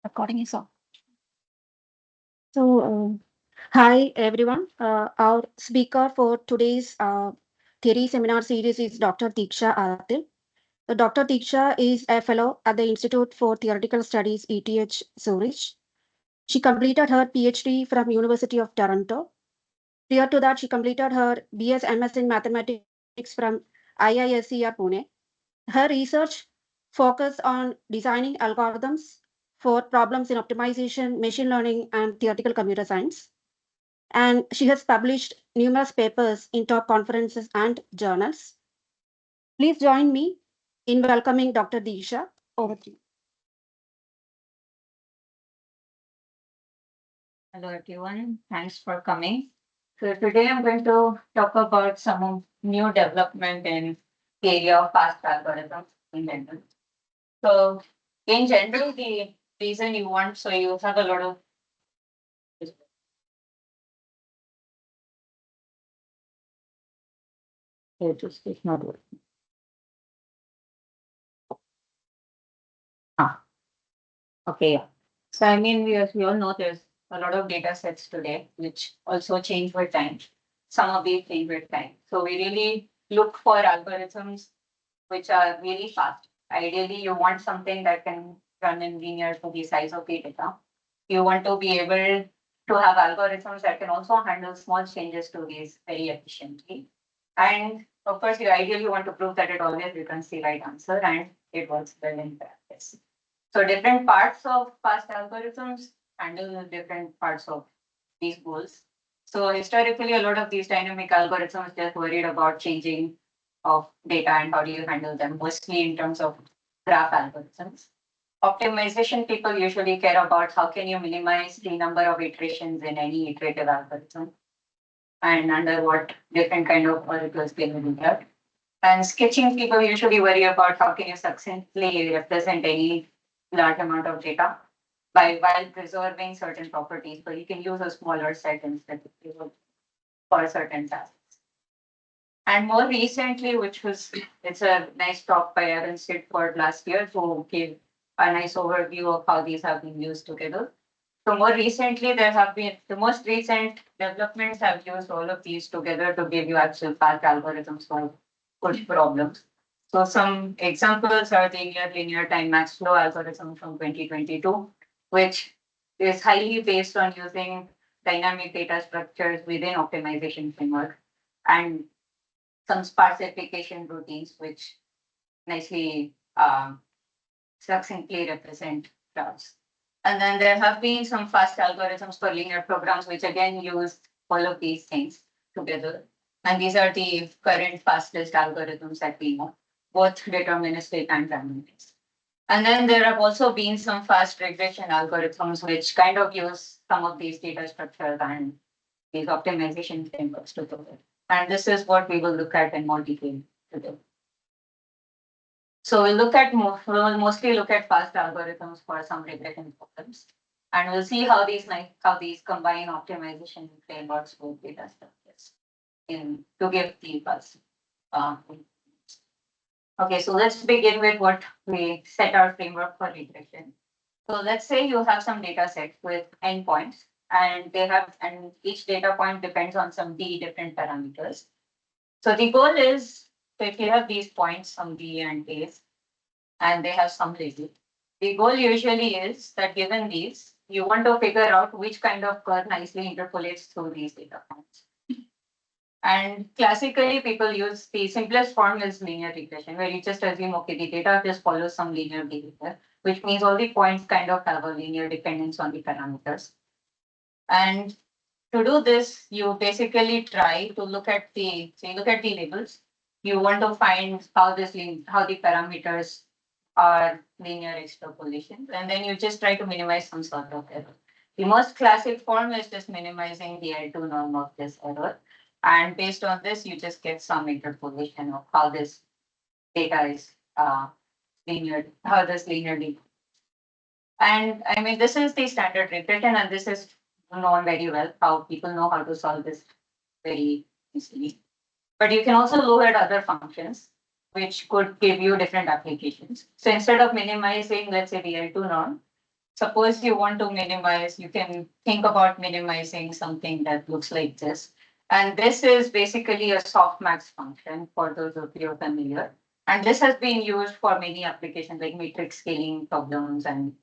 Recording is on. Hi everyone. Our speaker for today's theory seminar series is Dr. Deeksha Adil. Dr. Deeksha is a fellow at the Institute for Theoretical Studies (ETH) Zurich. She completed her PhD from University of Toronto. Prior to that, she completed her BS MS in Mathematics from IISc at Pune. Her research focused on designing algorithms for problems in optimization, machine learning, and theoretical computer science. And she has published numerous papers in top conferences and journals. Please join me in welcoming Dr. Deeksha. Over to you. Hello everyone, thanks for coming. So today I'm going to talk about some new development in the area of fast algorithms in general. So in general, the reason you want, so you have a lot of it's not working. Ah, okay, yeah. So I mean, as we all know, there's a lot of data sets today, which also change with time. Some of these change with time. So we really look for algorithms which are really fast. Ideally, you want something that can run in linear to the size of the data. You want to be able to have algorithms that can also handle small changes to these very efficiently. And of course, you ideally want to prove that it always returns the right answer and it works well in practice. So different parts of fast algorithms handle different parts of these goals. So historically, a lot of these dynamic algorithms just worried about changing of data and how do you handle them, mostly in terms of graph algorithms. Optimization people usually care about how can you minimize the number of iterations in any iterative algorithm and under what different kind of oracles can you do that. And sketching people usually worry about how can you succinctly represent any large amount of data by while preserving certain properties. So you can use a smaller set instead for certain tasks. And more recently, which was it's a nice talk by Aaron Sidford last year to give a nice overview of how these have been used together. So more recently, there have been the most recent developments have used all of these together to give you actual fast algorithms for good problems. So some examples are the linear time max flow algorithm from 2022, which is highly based on using dynamic data structures within optimization framework and some sparsification routines, which nicely succinctly represent graphs. And then there have been some fast algorithms for linear programs, which again use all of these things together. And these are the current fastest algorithms that we know, both deterministic and randomized. And then there have also been some fast regression algorithms, which kind of use some of these data structures and these optimization frameworks together. And this is what we will look at in more detail today. So we'll mostly look at fast algorithms for some regression problems. And we'll see how these combine optimization frameworks with data structures to give the buzz. Um, okay, so let's begin with what we set our framework for regression. So let's say you have some data set with endpoints and each data point depends on some d different parameters. So the goal is, so if you have these points, some b and a's, and they have some label, the goal usually is that given these, you want to figure out which kind of curve nicely interpolates through these data points. And classically, people use the simplest form is linear regression, where you just assume, okay, the data just follows some linear behavior, which means all the points kind of have a linear dependence on the parameters. And to do this, you basically try to look at so you look at the labels. You want to find how how the parameters are linear extrapolations, and then you just try to minimize some sort of error. The most classic form is just minimizing the L2 norm of this error. And based on this, you just get some interpolation of how this data is linear, how this linearly. And I mean, this is the standard regression, and this is known very well, how people know how to solve this very easily. But you can also look at other functions, which could give you different applications. So instead of minimizing, let's say, the L2 norm, suppose you want to minimize, you can think about minimizing something that looks like this. And this is basically a softmax function for those of you familiar. And this has been used for many applications like matrix scaling problems and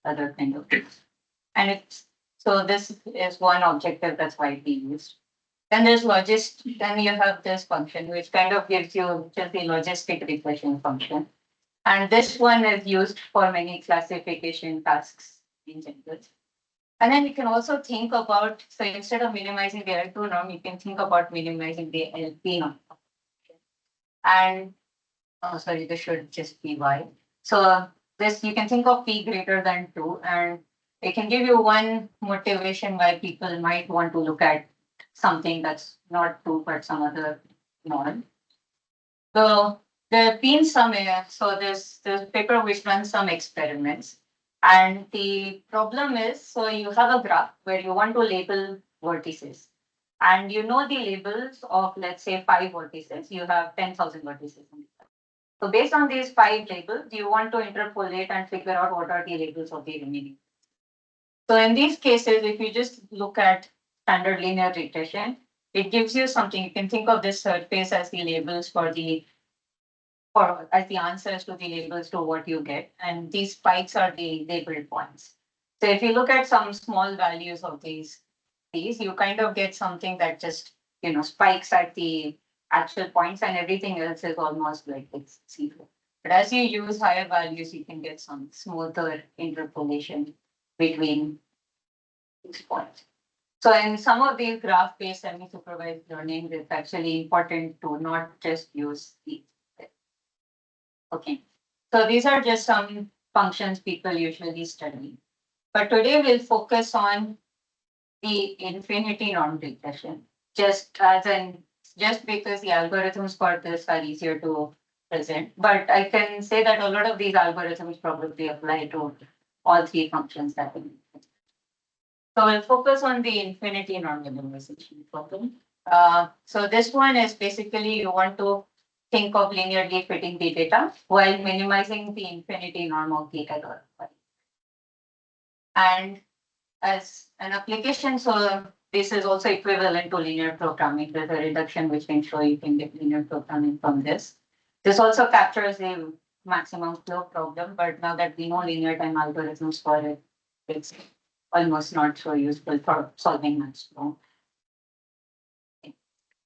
other kind of things. And it's so this is one objective that's widely used. Then there's logist, then you have this function which kind of gives you just the logistic regression function. And this one is used for many classification tasks in general. And then you can also think about, so instead of minimizing the L2 norm, you can think about minimizing the LP norm. And oh, sorry, this should just be Y. So this you can think of P greater than 2, and it can give you one motivation why people might want to look at something that's not 2 but some other norm. So there have been some, so there's paper which runs some experiments. And the problem is, so you have a graph where you want to label vertices. And you know the labels of, let's say, 5 vertices, you have 10,000 vertices. So based on these 5 labels, you want to interpolate and figure out what are the labels of the remaining. So in these cases, if you just look at standard linear regression, it gives you something. You can think of this surface as the labels for the or as the answers to the labels to what you get. And these spikes are the labeled points. So if you look at some small values of these, you kind of get something that just, spikes at the actual points and everything else is almost like it's zero. But as you use higher values, you can get some smoother interpolation between these points. So in some of these graph-based semi-supervised learning, it's actually important to not just use these. Okay. So these are just some functions people usually study. But today we'll focus on the infinity norm regression, just because the algorithms for this are easier to present. But I can say that a lot of these algorithms probably apply to all 3 functions that we mentioned. So we'll focus on the infinity norm minimization problem. So this one is basically you want to think of linearly fitting the data while minimizing the infinity norm of the error. And as an application, so this is also equivalent to linear programming. There's a reduction which can show you can get linear programming from this. This also captures the maximum flow problem, but now that we know linear time algorithms for it, it's almost not so useful for solving max flow.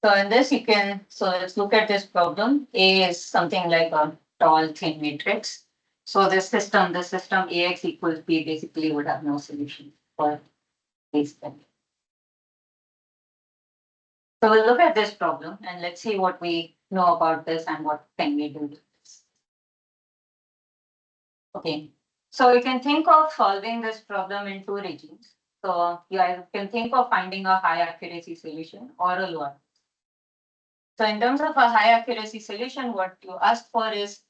So in this you can, so let's look at this problem. A is something like a tall thin matrix. So the system Ax equals B basically would have no solution for this thing. So we'll look at this problem and let's see what we know about this and what can we do with this. Okay, so we can think of solving this problem in 2 regimes. So you can think of finding a high accuracy solution or a low. So in terms of a high accuracy solution, what you ask for is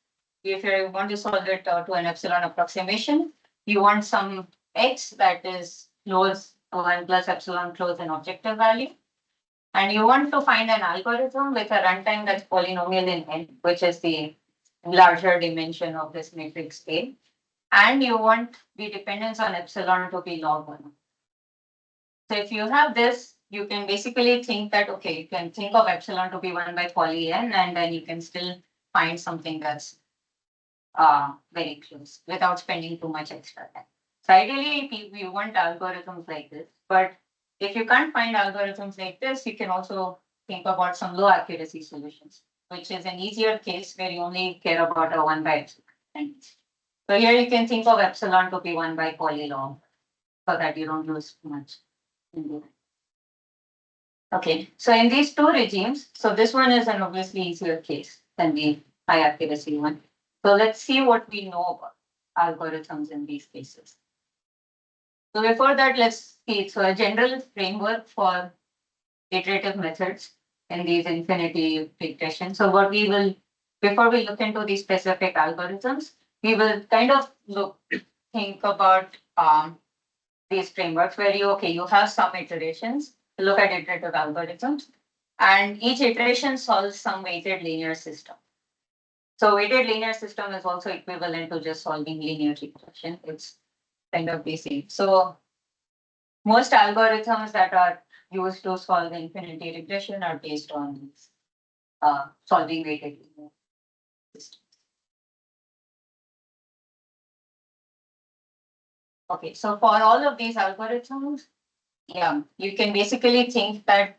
if you want to solve it to an epsilon approximation, you want some x that is close to 1 plus epsilon close an objective value. And you want to find an algorithm with a runtime that's polynomial in n, which is the larger dimension of this matrix A. And you want the dependence on epsilon to be log 1. So if you have this, you can basically think that, okay, you can think of epsilon to be 1 by poly n, and then you can still find something that's very close without spending too much extra time. So ideally, we want algorithms like this, but if you can't find algorithms like this, you can also think about some low accuracy solutions, which is an easier case where you only care about a 1 by epsilon. So here you can think of epsilon to be 1 by poly log so that you don't lose too much. Okay, so in these 2 regimes, so this one is an obviously easier case than the high accuracy one. So let's see what we know about algorithms in these cases. So before that, let's see. So a general framework for iterative methods in these infinity regression. So what we will, before we look into these specific algorithms, we will kind of think about these frameworks where you have some iterations, look at iterative algorithms, and each iteration solves some weighted linear system. So weighted linear system is also equivalent to just solving linear regression. It's kind of basic. So most algorithms that are used to solve infinity regression are based on these solving weighted linear systems. Okay, so for all of these algorithms, yeah, you can basically think that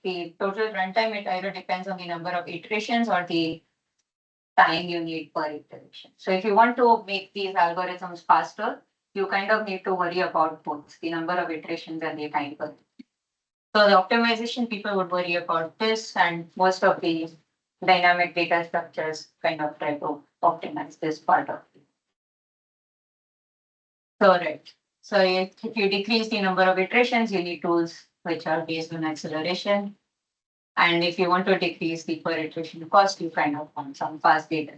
the total runtime, it either depends on the number of iterations or the time you need per iteration. So if you want to make these algorithms faster, you kind of need to worry about both the number of iterations and the time per. So the optimization people would worry about this, and most of the dynamic data structures kind of try to optimize this part of it. So right. So if you decrease the number of iterations, you need tools which are based on acceleration. And if you want to decrease the per iteration cost, you kind of want some fast data.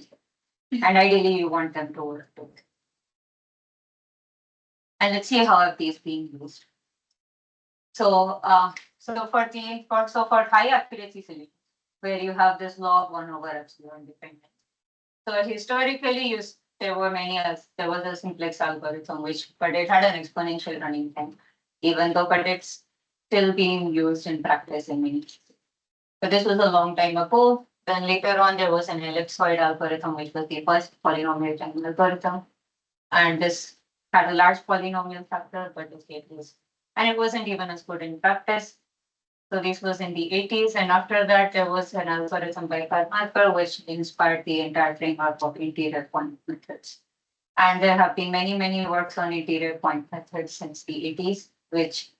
And ideally you want them to work together. And let's see how are these being used. So for high accuracy solutions, where you have this log 1/epsilon dependence. So historically there were many else. There was a simplex algorithm but it had an exponential running time, even though but it's still being used in practice in many cases. So this was a long time ago. Then later on there was an ellipsoid algorithm, which was the first polynomial time algorithm. And this had a large polynomial factor, but it wasn't even as good in practice. So this was in the 80s, and after that there was an algorithm by Karmarkar, which inspired the entire framework of interior point methods. And there have been many, many works on interior point methods since the 80s,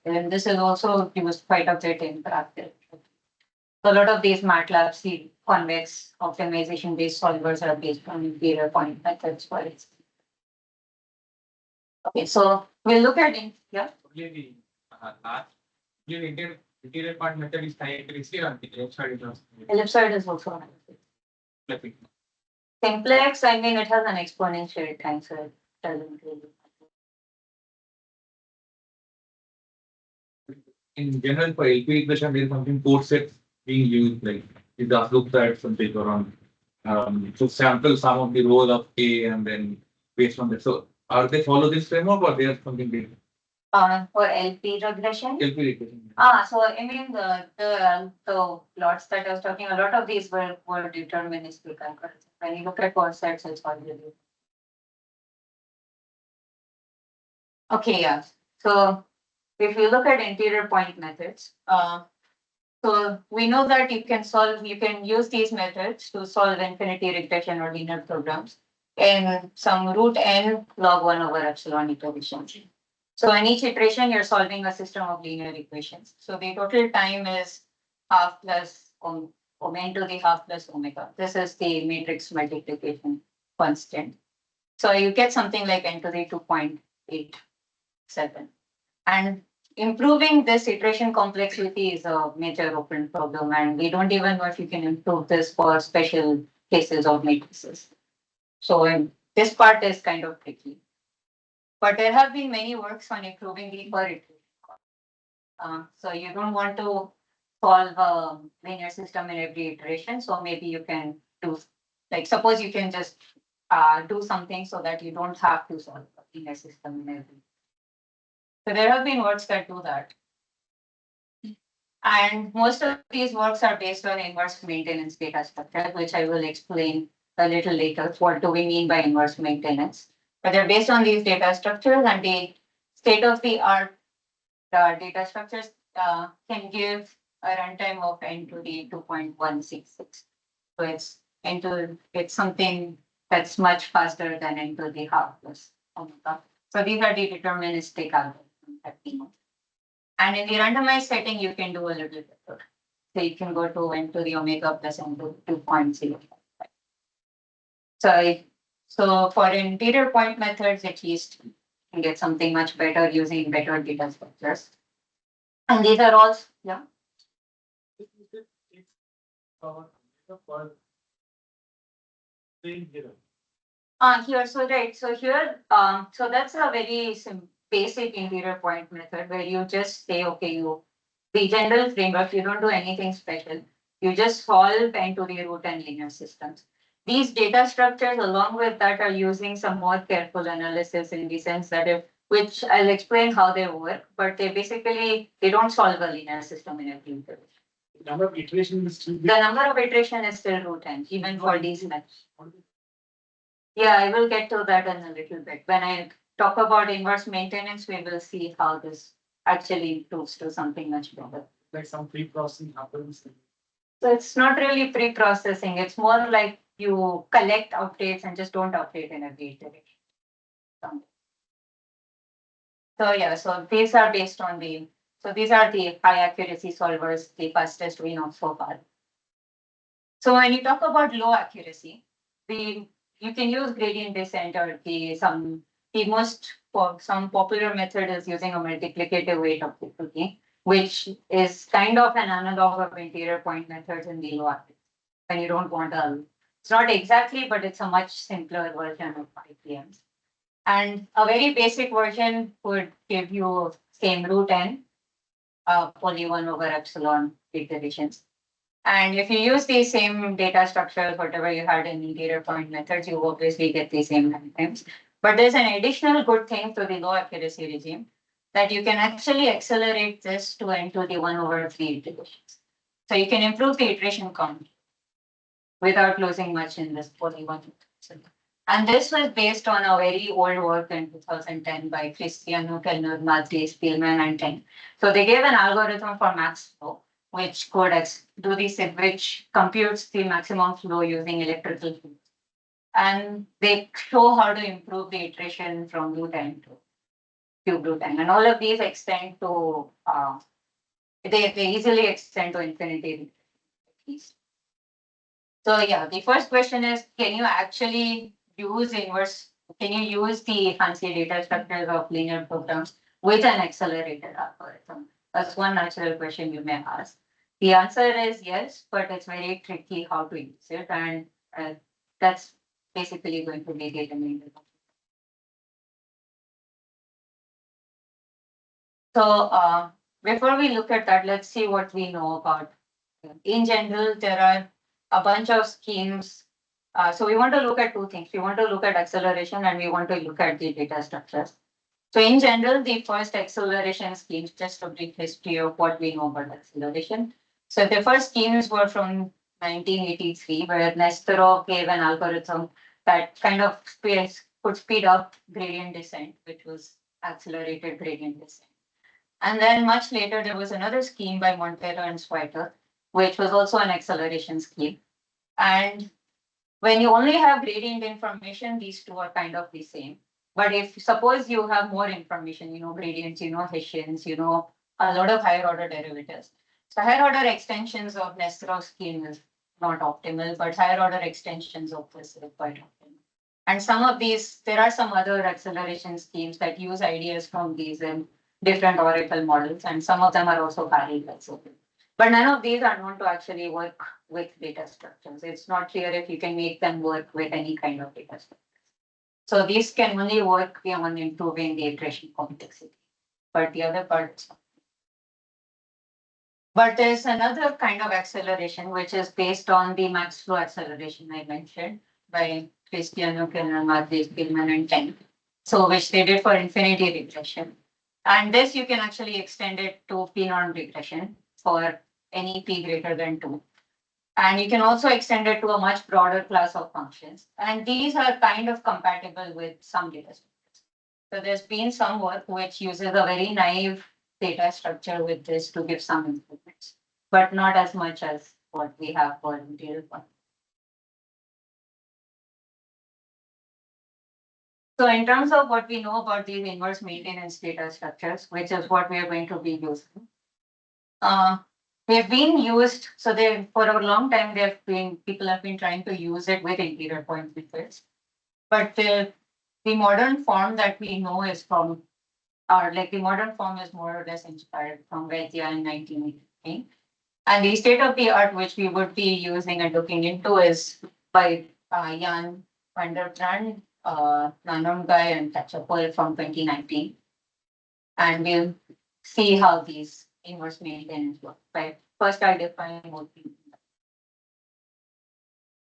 and this is also used quite a bit in practice. So a lot of these MATLAB convex optimization based solvers are based on interior point methods for it. Okay, so we'll look at it. Yeah. Only the last interior part method is directly on the ellipsoid is also. Ellipsoid is also on it. Simplex, I mean, it has an exponential time, so it doesn't really. In general, for LP equation, there is something core sets being used, like it does look at some paper on to sample some of the role of A and then based on that. So are they follow this framework or they have something different? For LP regression? LP regression. So I mean the plots that I was talking, a lot of these were deterministic algorithms. When you look at core sets, it's already. Okay, yeah. So if you look at interior point methods, so we know that you can use these methods to solve infinity regression or linear programs in some root n log 1/epsilon iterations. So in each iteration, you're solving a system of linear equations. So the total time is half plus n to the half plus omega. This is the matrix multiplication constant. So you get something like n to the 2.87. And improving this iteration complexity is a major open problem, and we don't even know if you can improve this for special cases of matrices. So this part is kind of tricky. But there have been many works on improving the per iteration. So you don't want to solve a linear system in every iteration. So maybe you can do, like, suppose you can just do something so that you don't have to solve a linear system in every. So there have been works that do that. And most of these works are based on inverse maintenance data structure, which I will explain a little later. What do we mean by inverse maintenance? But they're based on these data structures, and the state-of-the-art data structures can give a runtime of n to the 2.166. So it's something that's much faster than n to the half plus omega. So these are the deterministic algorithms that we know. And in the randomized setting, you can do a little better. So you can go to n to the omega plus n to 2.0. So for interior point methods, at least you can get something much better using better data structures. And these are all, yeah. Here, so right, so here, so that's a very basic interior point method where you just say, okay, the general framework, you don't do anything special. You just solve n to the root and linear systems. these data structures along with that are using some more careful analysis in the sense that which I'll explain how they work, but they don't solve a linear system in every iteration. The number of iterations is still The number of iteration is still root n, even for these methods. Yeah, I will get to that in a little bit. When I talk about inverse maintenance, we will see how this actually improves to something much better. like some pre-processing happens. So it's not really pre-processing. It's more like you collect updates and just don't update in every iteration. So yeah, so these are based on these are the high accuracy solvers, the fastest we know so far. So when you talk about low accuracy, you can use gradient descent or some popular method is using a multiplicative weight of difficulty, which is kind of an analog of interior point methods in the low accuracy. When you don't want it's not exactly, but it's a much simpler version of IPMs. And a very basic version would give you same root n, poly 1 over epsilon iterations. And if you use the same data structures, whatever you had in interior point methods, you obviously get the same times. But there's an additional good thing to the low accuracy regime that you can actually accelerate this to n to the 1 over 3 iterations. So you can improve the iteration count without losing much in this poly 1. And this was based on a very old work in 2010 by Cristiano, Kellner, Matri, Spielman, and Ten. So they gave an algorithm for max flow, which which computes the maximum flow using electrical fields. And they show how to improve the iteration from root n to cube root n. And all of these extend to, they easily extend to infinity at least. So yeah, the first question is, can you actually can you use the fancy data structures of linear programs with an accelerated algorithm? That's one natural question you may ask. The answer is yes, but it's very tricky how to use it. And that's basically going to be the main. So before we look at that, let's see what we know about. In general, there are a bunch of schemes. So we want to look at two things. We want to look at acceleration and we want to look at the data structures. So in general, the first acceleration schemes, just a brief history of what we know about acceleration. So the first schemes were from 1983, where Nesterov gave an algorithm that kind of could speed up gradient descent, which was accelerated gradient descent. And then much later, there was another scheme by Montero and Schweiter, which was also an acceleration scheme. And when you only have gradient information, these two are kind of the same. But if suppose you have more information, gradients, Hessians, a lot of higher order derivatives. So higher order extensions of Nesterov scheme is not optimal, but higher order extensions of this is quite optimal. And some of these, there are some other acceleration schemes that use ideas from these and different Oracle models, and some of them are also parallel. But none of these are known to actually work with data structures. It's not clear if you can make them work with any kind of data structures. So these can only work beyond improving the iteration complexity. But the other parts. But there's another kind of acceleration which is based on the max flow acceleration I mentioned by Cristiano, Kellner, Matri, Spielman, and Ten. So which they did for infinity regression. And this you can actually extend it to p-norm regression for any p greater than 2. And you can also extend it to a much broader class of functions. And these are kind of compatible with some data structures. So there's been some work which uses a very naive data structure with this to give some improvements, but not as much as what we have for interior point. So in terms of what we know about these inverse maintenance data structures, which is what we are going to be using, they've been used. So they for a long time people have been trying to use it with interior point methods, but the modern form that we know is from the modern form is more or less inspired from Vaidya in 1989. And the state of the art which we would be using and looking into is by Jan van der Brand, Nanongai, and Tachapol from 2019. And we'll see how these inverse maintenance work. Right? First, I'll define what we mean.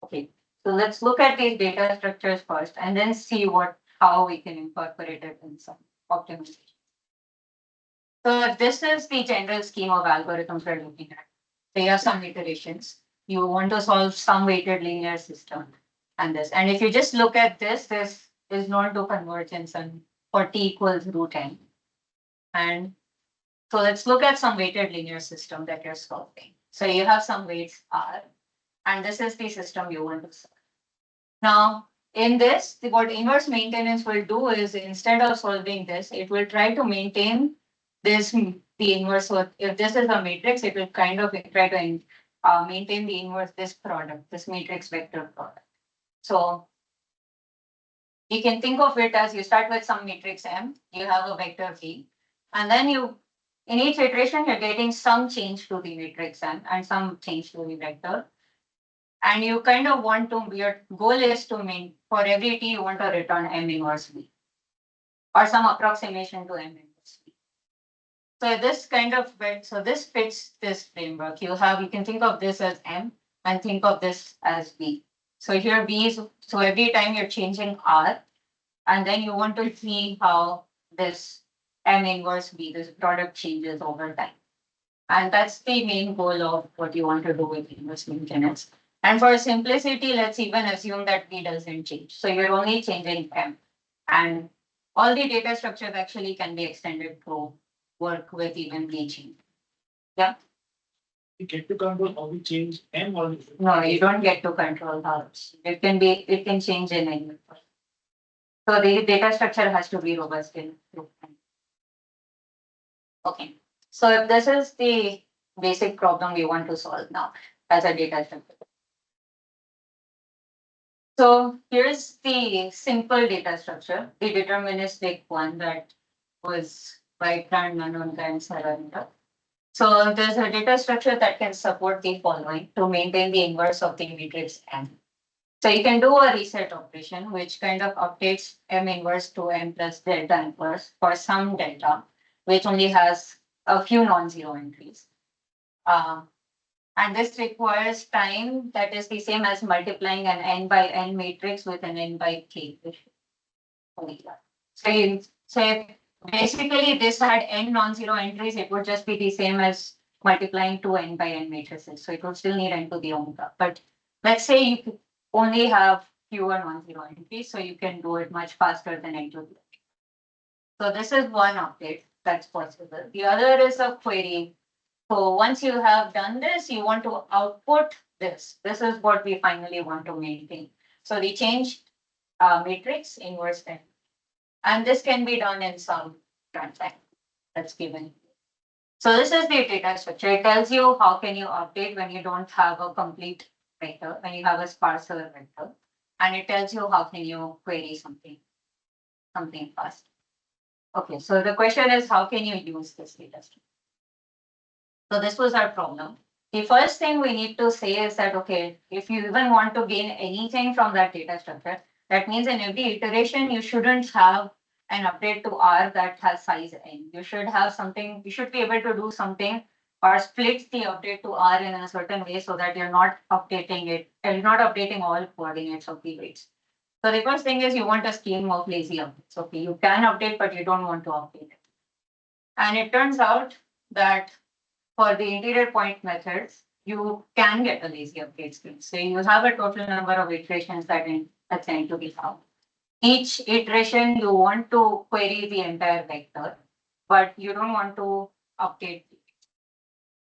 Okay, So let's look at these data structures first and then see how we can incorporate it in some optimization. So this is the general scheme of algorithms we're looking at. So you have some iterations. You want to solve some weighted linear system and this. And if you just look at this is known to convergence and for t equals root n. And so let's look at some weighted linear system that you're solving. So you have some weights r, and this is the system you want to solve. Now, in this, what inverse maintenance will do is instead of solving this, it will try to maintain this, the inverse. So if this is a matrix, it will kind of try to maintain the inverse, this product, this matrix vector product. So you can think of it as you start with some matrix M, you have a vector V, and then in each iteration, you're getting some change to the matrix M and some change to the vector. And you kind of want to, your goal is to for every T, you want to return M inverse V or some approximation to M inverse V. So this kind of, so this fits this framework. You can think of this as M and think of this as V. So here V is, so every time you're changing R, and then you want to see how this M inverse V, this product changes over time. And that's the main goal of what you want to do with inverse maintenance. And for simplicity, let's even assume that V doesn't change. So you're only changing M. And all the data structures actually can be extended to work with even V change. Yeah? We get to control how we change M or No, you don't get to control how it can change in any way. So the data structure has to be robust enough. Okay. So if this is the basic problem we want to solve now as a data structure. So here's the simple data structure, the deterministic one that was by Manonka and Sarananda. So there's a data structure that can support the following to maintain the inverse of the matrix M. So you can do a reset operation, which kind of updates M inverse to M plus delta inverse for some delta, which only has a few non-zero entries. And this requires time that is the same as multiplying an n by n matrix with an n by k. So basically this had n non-zero entries, it would just be the same as multiplying two n by n matrices. So it would still need n to the omega. But let's say you could only have fewer non-zero entries, so you can do it much faster than n to the. So this is one update that's possible. The other is a query. So once you have done this, you want to output this. This is what we finally want to maintain. So the change matrix inverse n. And this can be done in some runtime that's given. So this is the data structure. It tells you how can you update when you don't have a complete vector, when you have a sparser vector. And it tells you how can you query something fast. Okay, so the question is how can you use this data structure? So this was our problem. The first thing we need to say is that, okay, if you even want to gain anything from that data structure, that means in every iteration, you shouldn't have an update to R that has size n. You should have something, you should be able to do something or split the update to R in a certain way so that you're not updating it, and you're not updating all coordinates of the weights. So the first thing is you want a scheme of lazy updates. Okay, you can update, but you don't want to update it. And it turns out that for the interior point methods, you can get a lazy update scheme. So you have a total number of iterations that need to be found. Each iteration, you want to query the entire vector, but you don't want to update it.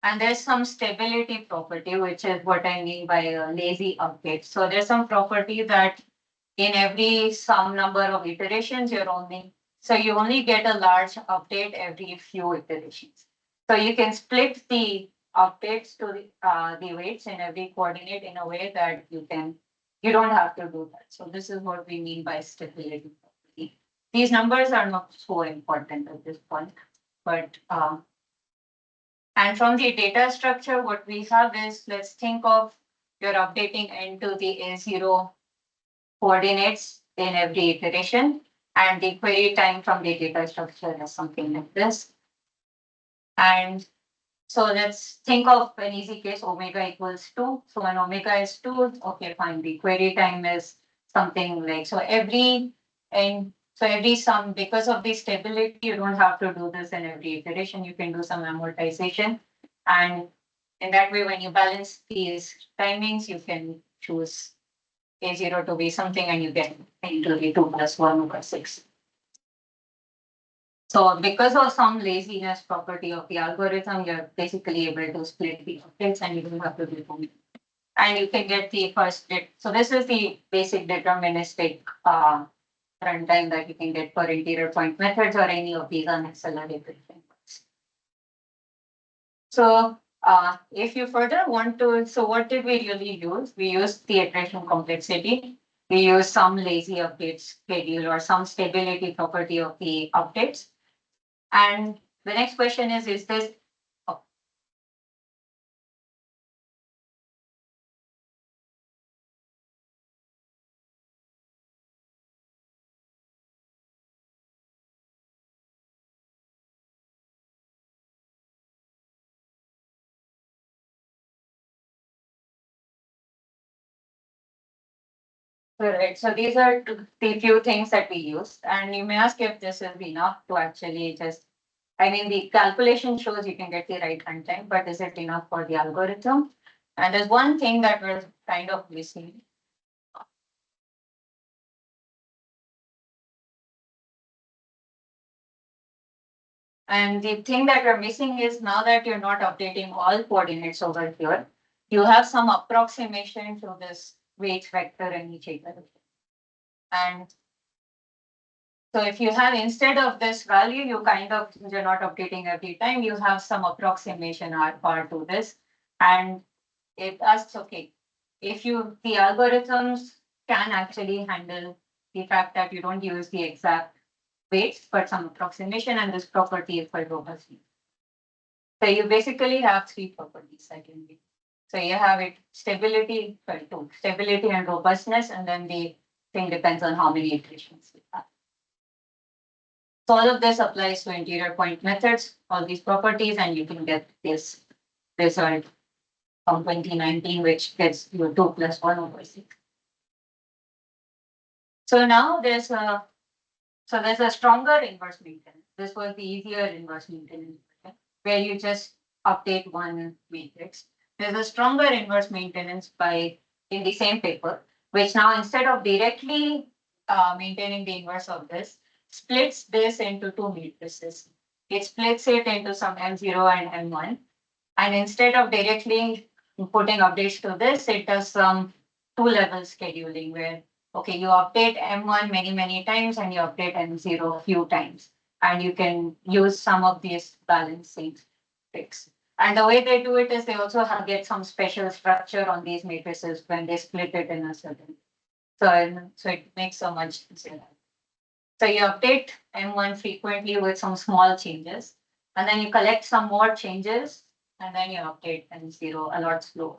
And there's some stability property, which is what I mean by a lazy update. So there's some property that in every some number of iterations, so you only get a large update every few iterations. So you can split the updates to the weights in every coordinate in a way that you don't have to do that. So this is what we mean by stability property. These numbers are not so important at this point, but and from the data structure, what we have is, let's think of you're updating n to the A0 coordinates in every iteration, and the query time from the data structure is something like this. And So let's think of an easy case, omega equals 2. So when omega is 2, okay, fine. The query time is something like, every sum, because of the stability, you don't have to do this in every iteration. You can do some amortization. And in that way, when you balance these timings, you can choose A0 to be something and you get into the 2 plus 1 over 6. So because of some laziness property of the algorithm, you're basically able to split the objects and you don't have to do it. And you can get the first bit. So this is the basic deterministic runtime that you can get for interior point methods or any of these unaccelerated frameworks. So if you further want to, so what did we really use? We used the iteration complexity. We used some lazy update schedule or some stability property of the updates. And the next question is this, oh, correct. So these are the few things that we use. And you may ask if this is enough to actually just, I mean, the calculation shows you can get the right runtime, but is it enough for the algorithm? And there's one thing that we're kind of missing. And the thing that we're missing is now that you're not updating all coordinates over here, you have some approximation to this weight vector in each iteration. And so if you have, instead of this value, you're not updating every time, you have some approximation R to this. And it asks, okay, if the algorithms can actually handle the fact that you don't use the exact weights, but some approximation, and this property is quite robust. So you basically have three properties that can be. So you have it stability, stability and robustness, and then the thing depends on how many iterations you have. So all of this applies to interior point methods, all these properties, and you can get this result from 2019, which gets you 2 plus 1 over 6. So now there's a stronger inverse maintenance. This was the easier inverse maintenance, where you just update one matrix. There's a stronger inverse maintenance in the same paper, which now instead of directly maintaining the inverse of this, splits this into two matrices. It splits it into some M0 and M1. And instead of directly putting updates to this, it does some two-level scheduling where, okay, you update M1 many, many times and you update M0 a few times. And you can use some of these balancing tricks. And the way they do it is they also get some special structure on these matrices when they split it in a certain. So it makes so much sense. So you update M1 frequently with some small changes, and then you collect some more changes, and then you update M0 a lot slower.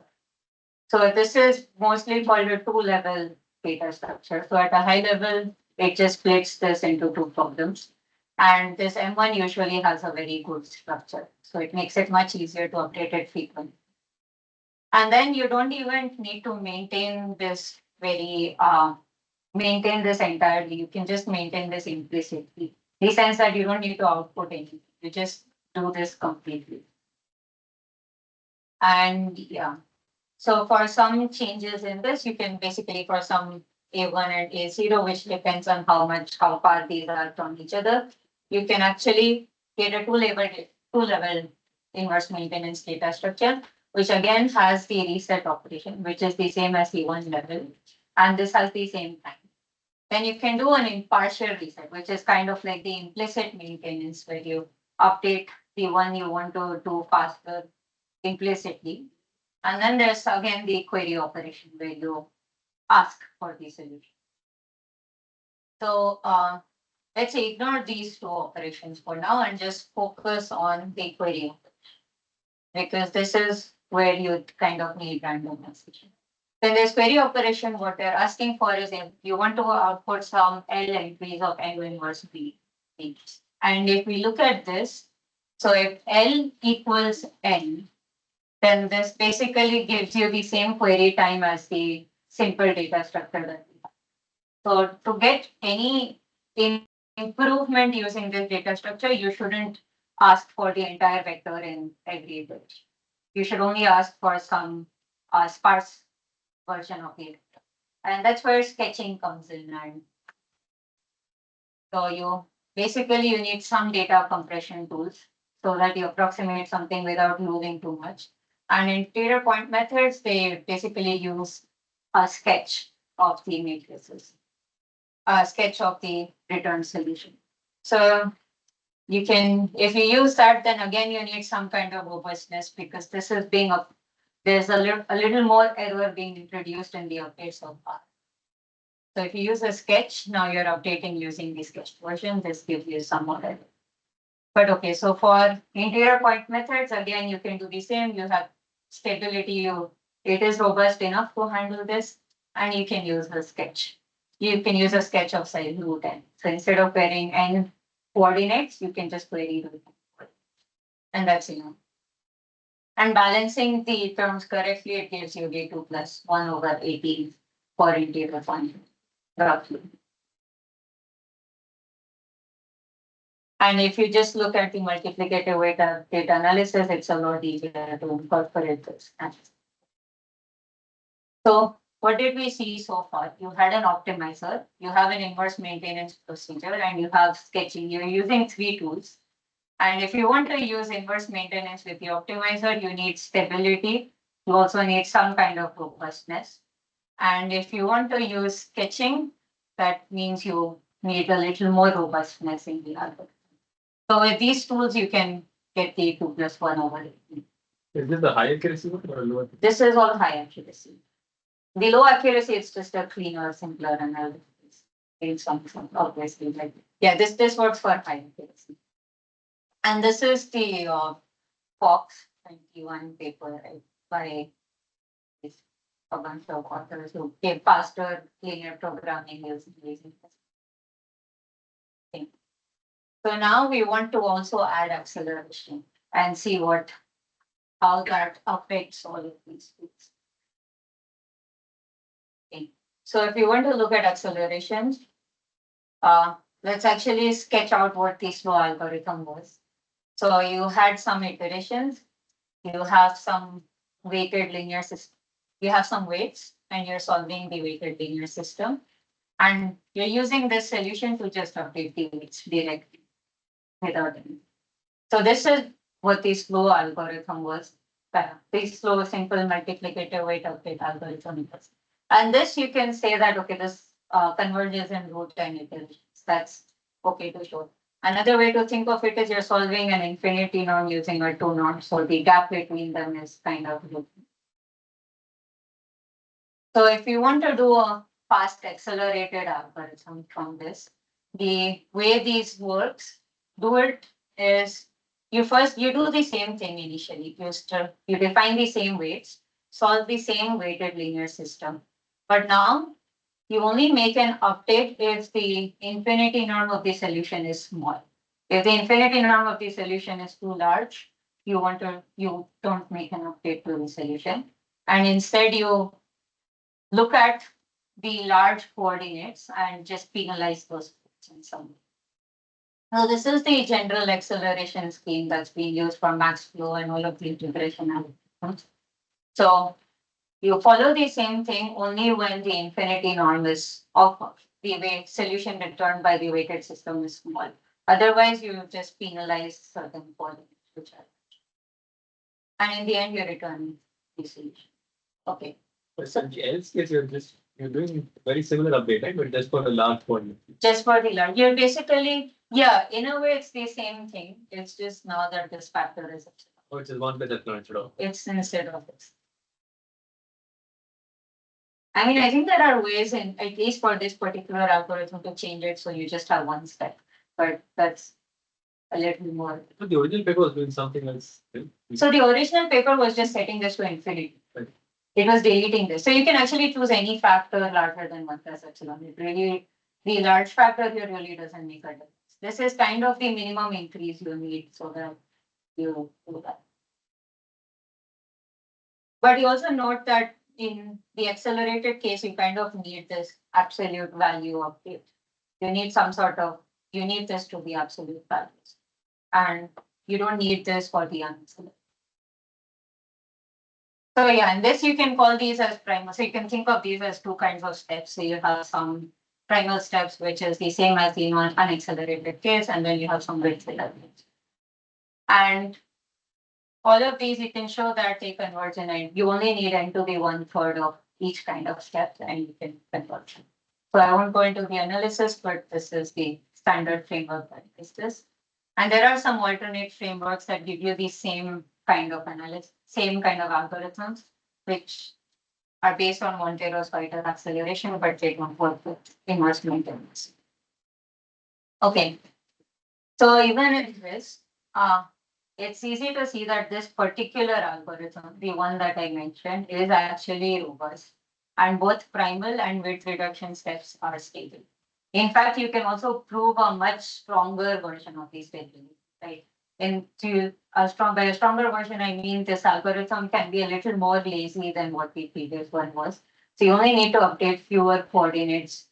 So this is mostly called a two-level data structure. So at a high level, it just splits this into two problems. And this M1 usually has a very good structure. So it makes it much easier to update it frequently. And then you don't even need to maintain this entirely. You can just maintain this implicitly. In the sense that you don't need to output anything. You just do this completely. And yeah. So for some changes in this, you can basically for some A1 and A0, which depends on how far these are from each other, you can actually get a two-level inverse maintenance data structure, which again has the reset operation, which is the same as the one level. And this has the same time. Then you can do an impartial reset, which is kind of like the implicit maintenance where you update the one you want to do faster implicitly. And then there's again the query operation where you ask for the solution. So let's say ignore these two operations for now and just focus on the query operation, because this is where you kind of need randomization. Then this query operation, what they're asking for is if you want to output some L entries of N inverse B. And if we look at this, So if L equals N, then this basically gives you the same query time as the simple data structure that we have. So to get any improvement using this data structure, you shouldn't ask for the entire vector in every iteration. You should only ask for some sparse version of the vector. And that's where sketching comes in. And so you need some data compression tools so that you approximate something without losing too much. And in interior point methods, they basically use a sketch of the matrices, a sketch of the return solution. So you can, if you use that, then again you need some kind of robustness because this is being there's a little more error being introduced in the updates so far. So if you use a sketch, now you're updating using the sketch version. This gives you some more error. But okay, so for interior point methods, again you can do the same. You have stability. It is robust enough to handle this, and you can use a sketch. You can use a sketch of size root n. So instead of querying n coordinates, you can just query root n, and that's enough. And balancing the terms correctly, it gives you d2 plus 1 over 18 for interior point, roughly. And if you just look at the multiplicative weight of data analysis, it's a lot easier to incorporate this. So what did we see so far? You had an optimizer, you have an inverse maintenance procedure, and you have sketching. You're using 3 tools. And if you want to use inverse maintenance with the optimizer, you need stability. You also need some kind of robustness. And if you want to use sketching, that means you need a little more robustness in the algorithm. So with these tools, you can get the 2 plus 1 over 18. Is this the high accuracy one or low accuracy? This is all high accuracy. The low accuracy is just a cleaner, simpler analysis. In some obviously, like this works for high accuracy. And this is the Fox 21 paper, right, by a bunch of authors who gave faster linear programming using this. Okay. So now we want to also add acceleration and see how that affects all of these things. Okay. So if you want to look at accelerations, let's actually sketch out what the slow algorithm was. So you had some iterations, you have some weighted linear system, you have some weights, and you're solving the weighted linear system. And you're using this solution to just update the weights directly without any. So this is what the slow algorithm was. The slow simple multiplicative weight update algorithm was. And this you can say that, okay, this converges in root n iterations. That's okay to show. Another way to think of it is you're solving an infinity norm using a 2 norm. So the gap between them is kind of root. So if you want to do a fast accelerated algorithm from this, the way these works, do it is you do the same thing initially. You define the same weights, solve the same weighted linear system. But now you only make an update if the infinity norm of the solution is small. If the infinity norm of the solution is too large, you don't make an update to the solution. And instead you look at the large coordinates and just penalize those in some way. Now, this is the general acceleration scheme that's being used for max flow and all of the integration algorithms. So you follow the same thing only when the infinity norm is of the way solution returned by the weighted system is small. Otherwise, you just penalize certain coordinates which are. And in the end, you return the solution. Okay. But in else case, you're doing very similar update, right? But just for a large volume. Just for the large, you're basically, yeah, in a way it's the same thing. It's just now that this factor is epsilon. Oh, it's just one plus epsilon instead of. It's instead of this. I mean, I think there are ways in, at least for this particular algorithm, to change it so you just have one step, but that's a little more. But the original paper was doing something else. Right? So the original paper was just setting this to infinity. Right. It was deleting this. So you can actually choose any factor larger than 1 plus epsilon. It really, the large factor here really doesn't make a difference. This is kind of the minimum increase you need so that you do that. But you also note that in the accelerated case, you kind of need this absolute value of it. You need some sort of, you need this to be absolute values. And you don't need this for the unaccelerated. So yeah, and this you can call these as primal. So you can think of these as two kinds of steps. So you have some primal steps, which is the same as the unaccelerated case, and then you have some weights elements. And all of these you can show that they converge in n. You only need n to be 1/3 of each kind of step, and you can converge. So I won't go into the analysis, but this is the standard framework that is this. And there are some alternate frameworks that give you the same kind of analysis, same kind of algorithms, which are based on Montero's wider acceleration, but they don't work with inverse maintenance. Okay. So even in this, it's easy to see that this particular algorithm, the one that I mentioned, is actually robust. And both primal and width reduction steps are stable. In fact, you can also prove a much stronger version of this stability, right? And by a stronger version, I mean this algorithm can be a little more lazy than what the previous one was. So you only need to update fewer coordinates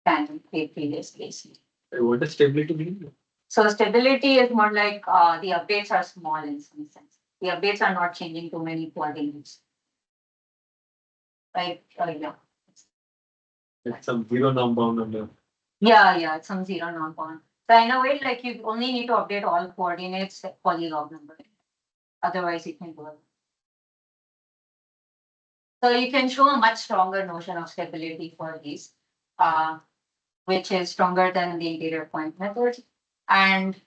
than the previous case. What does stability mean? So stability is more like the updates are small in some sense. The updates are not changing too many coordinates. Right? Yeah. It's some zero non-bound number. Yeah, it's some zero non-bound. So in a way, like you only need to update all coordinates polylog number. Otherwise, you can do it. So you can show a much stronger notion of stability for these, which is stronger than the interior point method. And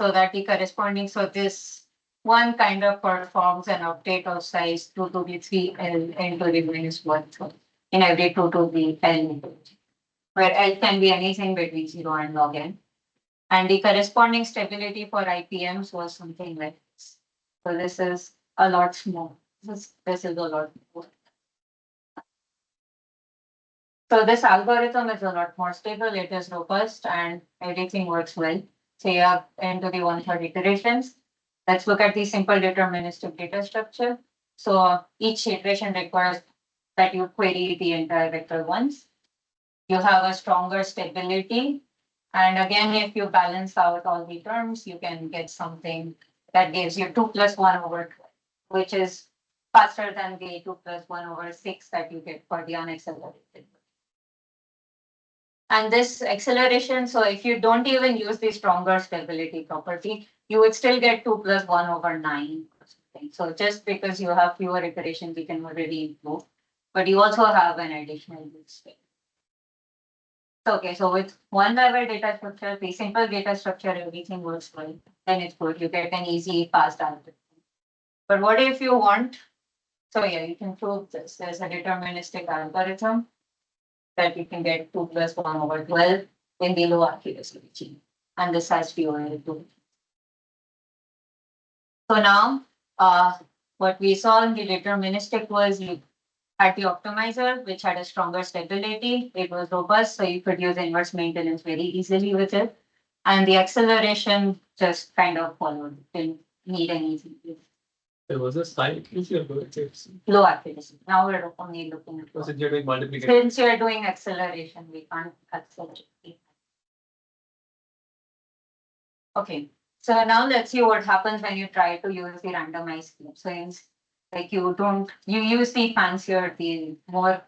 so that the corresponding, so this one kind of performs an update of size 2 to the 3L n to the minus 1 so in every 2 to the L, where L can be anything between 0 and log n. And the corresponding stability for IPMs was something like this. So this is a lot small. This is a lot more. So this algorithm is a lot more stable, it is robust, and everything works well. So you have n to the 1/3 iterations. Let's look at the simple deterministic data structure. So each iteration requires that you query the entire vector once. You have a stronger stability. And again, if you balance out all the terms, you can get something that gives you 2 plus 1/12, which is faster than the 2 plus 1/6 that you get for the unaccelerated. And this acceleration, so if you don't even use the stronger stability property, you would still get 2 plus 1/9 or something. So just because you have fewer iterations, you can already improve, but you also have an additional boost. Okay, so with one level data structure, the simple data structure, everything works well, then it's good. You get an easy, fast algorithm. But what if you want, so yeah, you can prove this. There's a deterministic algorithm that you can get 2 plus 1/12 in the low accuracy regime. And this has fewer iterations. So now, what we saw in the deterministic was you had the optimizer, which had a stronger stability. It was robust, so you could use inverse maintenance very easily with it. And the acceleration just kind of followed. Didn't need anything. There was a slight issue about it. Low accuracy. Now we're only looking at. Since you're doing multiplication. Since you're doing acceleration, we can't accelerate. Okay. So now let's see what happens when you try to use the randomized scheme. So like you use the fancier, the more,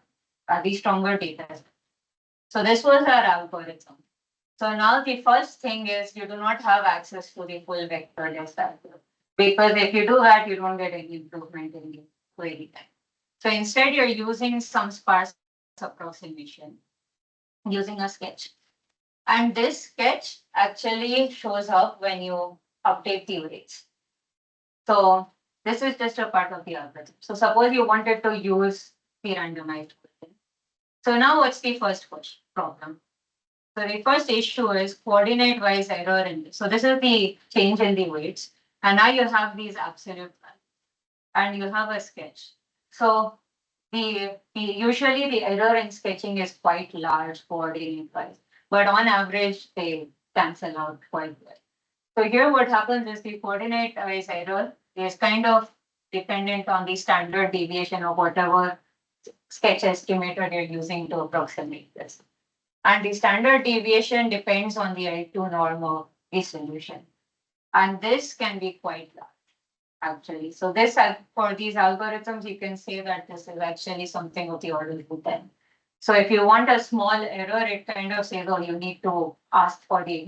the stronger data. So this was our algorithm. So now the first thing is you do not have access to the full vector list algorithm. Because if you do that, you don't get any improvement in the query time. So instead, you're using some sparse approximation using a sketch. And this sketch actually shows up when you update the weights. So this is just a part of the algorithm. So suppose you wanted to use the randomized version. So now what's the first problem? So the first issue is coordinate wise error in this. So this is the change in the weights. And now you have these absolute values and you have a sketch. So usually the error in sketching is quite large coordinate wise, but on average they cancel out quite well. So here what happens is the coordinate wise error is kind of dependent on the standard deviation of whatever sketch estimator you're using to approximate this. And the standard deviation depends on the L2 norm of the solution. And this can be quite large, actually. So this, for these algorithms, you can say that this is actually something of the order of 10. So if you want a small error, it kind of says, oh, you need to ask for the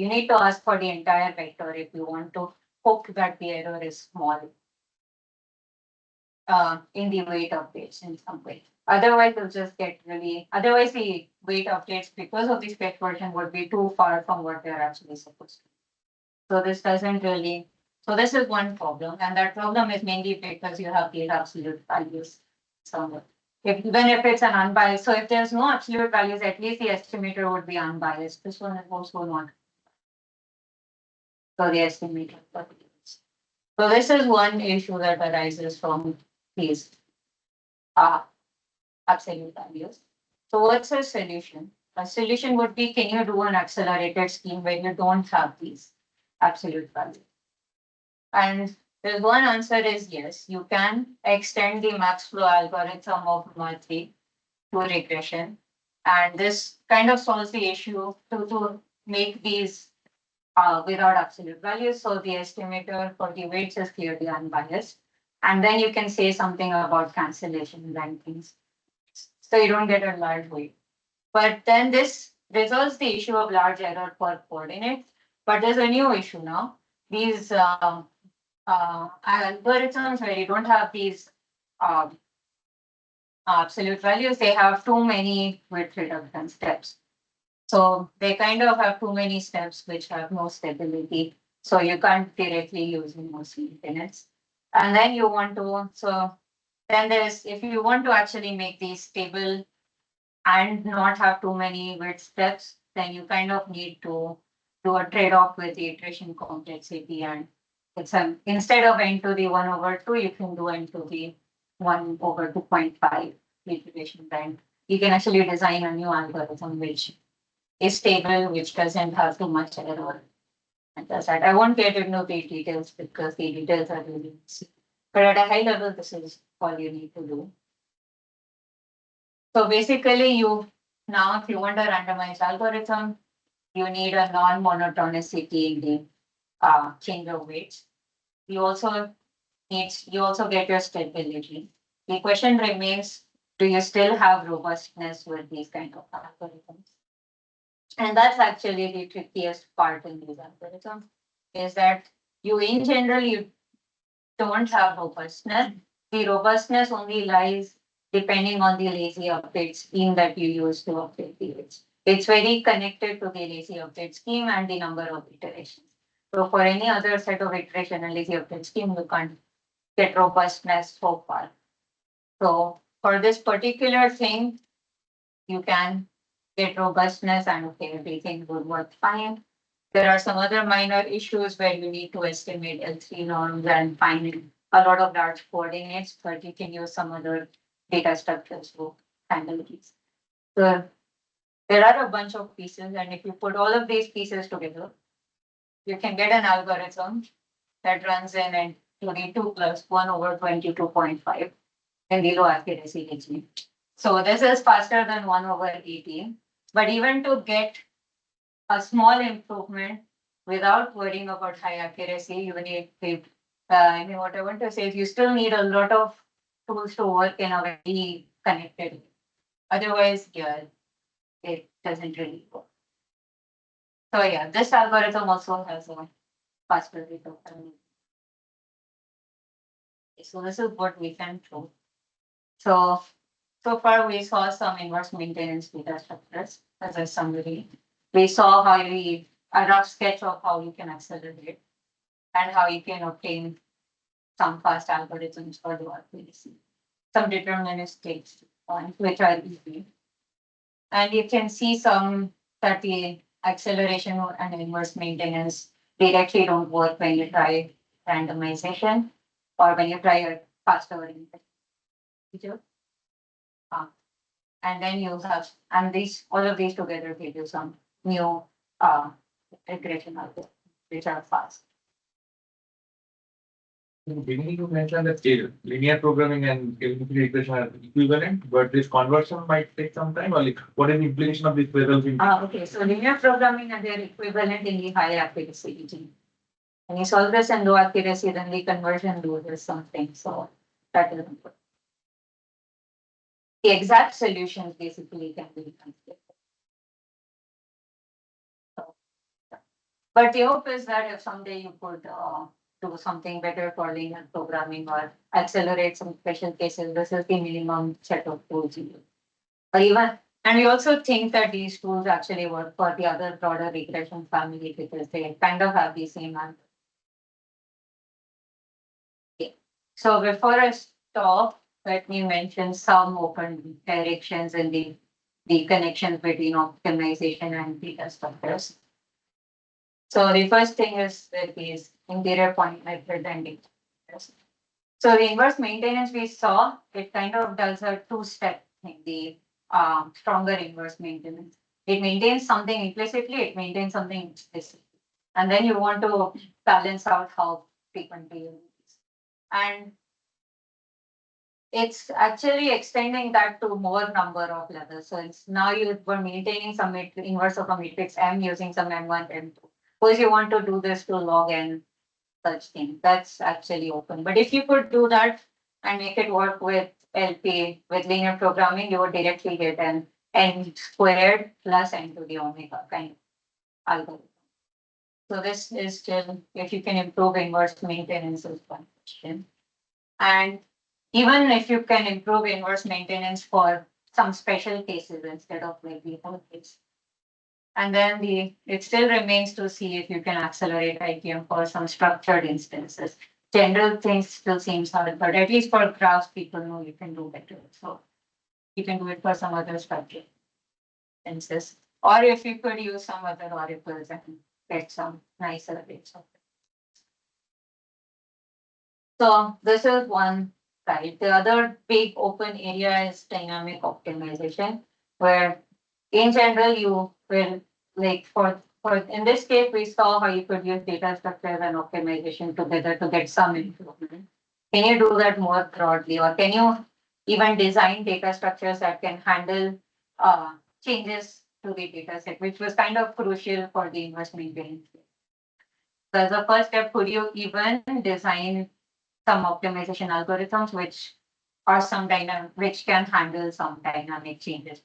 entire vector if you want to hope that the error is small in the weight updates in some way. Otherwise, you'll just get otherwise the weight updates because of the sketch version would be too far from what they're actually supposed to. So this doesn't really, so this is one problem. And that problem is mainly because you have these absolute values somewhere. Even if it's an unbiased, so if there's no absolute values, at least the estimator would be unbiased. This one is also not. So the estimator. So this is one issue that arises from these uh, absolute values. So what's a solution? A solution would be, can you do an accelerated scheme where you don't have these absolute values? And the one answer is yes, you can extend the max flow algorithm of MER3 to regression. And this kind of solves the issue to make these without absolute values. So the estimator for the weights is clearly unbiased. And then you can say something about cancellation rankings. So you don't get a large weight. But then this resolves the issue of large error per coordinate. But there's a new issue now. These algorithms where you don't have these um, absolute values, they have too many width reduction steps. So they kind of have too many steps which have no stability. So you can't directly use most maintenance. And then you want to, so then there's, if you want to actually make these stable and not have too many width steps, then you kind of need to do a trade-off with the iteration complexity. And it's instead of n to the 1/2, you can do n to the 1/2.5 iteration time. You can actually design a new algorithm which is stable, which doesn't have too much error. And does that. I won't get into the details because the details are really messy. But at a high level, this is all you need to do. So basically, now if you want a randomized algorithm, you need a non-monotonicity in the change of weights. You also get your stability. The question remains, do you still have robustness with these kind of algorithms? And that's actually the trickiest part in these algorithms, is that in general, you don't have robustness. The robustness only lies depending on the lazy update scheme that you use to update the weights. It's very connected to the lazy update scheme and the number of iterations. So for any other set of iteration and lazy update scheme, you can't get robustness so far. So for this particular thing, you can get robustness and okay, everything will work fine. There are some other minor issues where you need to estimate L3 norms and find a lot of large coordinates, but you can use some other data structures to handle these. So there are a bunch of pieces, and if you put all of these pieces together, you can get an algorithm that runs in and 22 plus 1/22.5 in the low accuracy regime. So this is faster than 1/18. But even to get a small improvement without worrying about high accuracy, you need what I want to say is you still need a lot of tools to work in a very connected way. Otherwise, yeah, it doesn't really work. So yeah, this algorithm also has a faster rate of learning. So this is what we can do. So far we saw some inverse maintenance data structures as a summary. We saw a rough sketch of how you can accelerate and how you can obtain some fast algorithms for the RPC. Some deterministic points which are easy. And you can see some that the acceleration and inverse maintenance directly don't work when you try randomization or when you try a faster feature. And then you have, and all of these together give you some new regression algorithms, which are fast. In the beginning, you mentioned that linear programming and infty regression are equivalent, but this conversion might take some time. Or like, what is the implication of this result? Okay, so linear programming and their equivalent in the high accuracy regime. When you solve this in low accuracy, then the conversion loses something. So that is important. The exact solutions basically can be considered. But the hope is that if someday you could do something better for linear programming or accelerate some special cases, this is the minimum set of tools you use. Or even, and we also think that these tools actually work for the other broader regression family because they kind of have the same answer. Okay. So before I stop, let me mention some open directions in the connections between optimization and data structures. So the first thing is that is interior point method and data. So the inverse maintenance we saw, it kind of does a two-step thing, the stronger inverse maintenance. It maintains something implicitly, it maintains something explicitly. And then you want to balance out how frequently you use. And it's actually extending that to more number of levels. So it's now you were maintaining some inverse of a matrix M using some M1, M2. Suppose you want to do this to log N such thing. That's actually open. But if you could do that and make it work with LP, with linear programming, you would directly get an N squared plus N to the omega kind of algorithm. So this is still, if you can improve inverse maintenance is one question. And even if you can improve inverse maintenance for some special cases instead of like the whole case. And then it still remains to see if you can accelerate IPM for some structured instances. General things still seems hard, but at least for graphs, people know you can do better. So you can do it for some other structured instances. Or if you could use some other oracles and get some nicer rates of it. So this is one side. The other big open area is dynamic optimization, where in general you will like for in this case we saw how you could use data structures and optimization together to get some improvement. Can you do that more broadly, or can you even design data structures that can handle changes to the data set, which was kind of crucial for the inverse maintenance. So as a first step, could you even design some optimization algorithms which are which can handle some dynamic changes?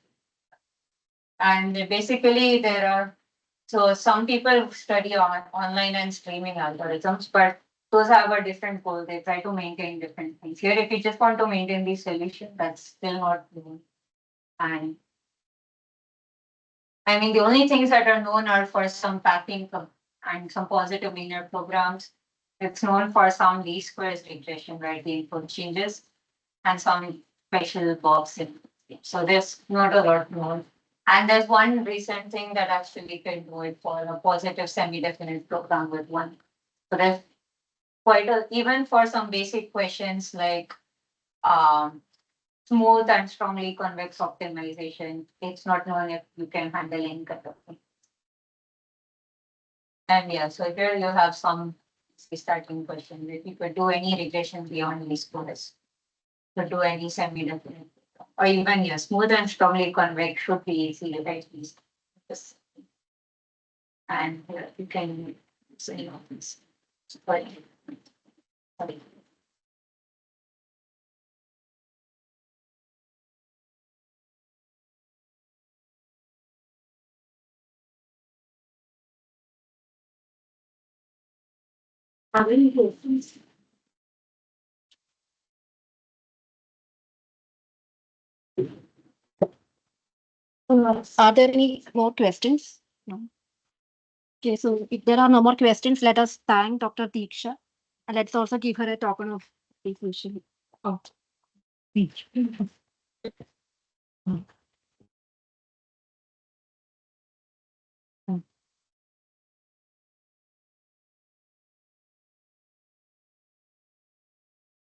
And basically there are, so some people study on online and streaming algorithms, but those have a different goal. They try to maintain different things. Here, if you just want to maintain the solution, that's still not known. And I mean, the only things that are known are for some packing and some positive linear programs. It's known for some least squares regression, right? The input changes and some special box in. So there's not a lot more. And there's one recent thing that actually can do it for a positive semi-definite program with one. So there's quite a, even for some basic questions like smooth and strongly convex optimization, it's not known if you can handle any kind of thing. And yeah, so here you have some starting question. If you could do any regression beyond these scores, could do any semi-definite, or even yeah, smooth and strongly convex should be easy to at least. And you can say this. Sorry. How many questions? Are there any more questions? No. Okay, so if there are no more questions, let us thank Dr. Deeksha, and let's also give her a token of appreciation. Oh.